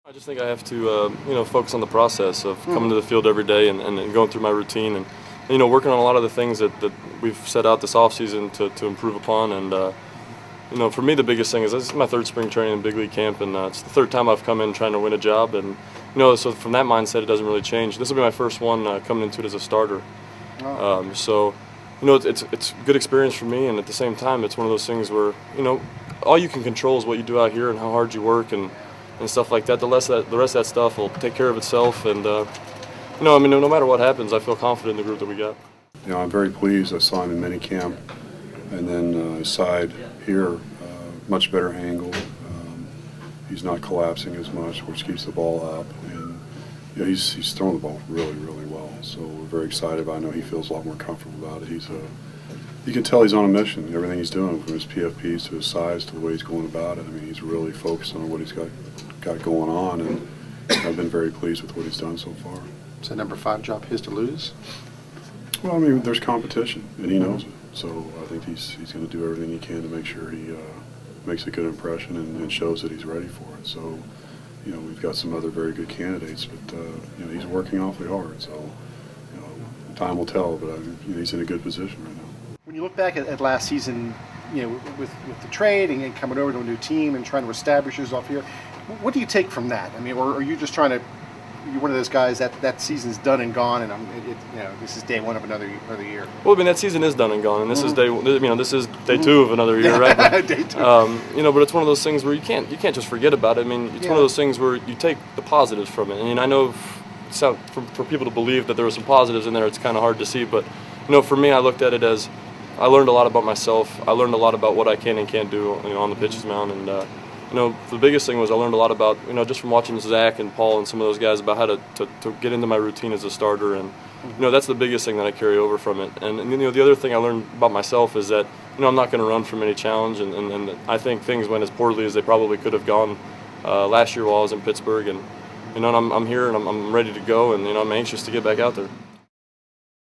I just think I have to, focus on the process of coming to the field every day and going through my routine and, working on a lot of the things that we've set out this offseason to improve upon. And, for me, the biggest thing is this is my third spring training in big league camp, and it's the third time I've come in trying to win a job. And, so from that mindset, it doesn't really change. This will be my first one coming into it as a starter. It's a good experience for me, and at the same time, it's one of those things where, all you can control is what you do out here and how hard you work and stuff like that. The rest of that stuff will take care of itself. And, no matter what happens, I feel confident in the group that we got. I'm very pleased. I saw him in minicamp, and then his side here, much better angle. He's not collapsing as much, which keeps the ball up. And he's throwing the ball really, really well. So we're very excited. I know he feels a lot more comfortable about it. You can tell he's on a mission. Everything he's doing, from his PFPs to his size to the way he's going about it. He's really focused on what he's got going on, and I've been very pleased with what he's done so far. Is that number 5 job his to lose? Well, there's competition, and he knows it. So I think he's going to do everything he can to make sure he makes a good impression and shows that he's ready for it. So, we've got some other very good candidates, but he's working awfully hard. So, time will tell, but he's in a good position right now. When you look back at last season, with the trade and coming over to a new team and trying to establish yourself here, what do you take from that? Or are you just trying to? You're one of those guys that season's done and gone, and this is day one of another year. Well, that season is done and gone, and this is this is day 2 of another year, right? Day 2. But it's one of those things where you can't just forget about it. It's one of those things where you take the positives from it. I know for people to believe that there were some positives in there, it's kind of hard to see, but for me, I looked at it as I learned a lot about myself. I learned a lot about what I can and can't do, on the pitcher's mound, and. The biggest thing was I learned a lot about, just from watching Zach and Paul and some of those guys about how to get into my routine as a starter. And, that's the biggest thing that I carry over from it. And the other thing I learned about myself is that, I'm not going to run from any challenge. And I think things went as poorly as they probably could have gone last year while I was in Pittsburgh. And, I'm here and I'm ready to go, and, I'm anxious to get back out there.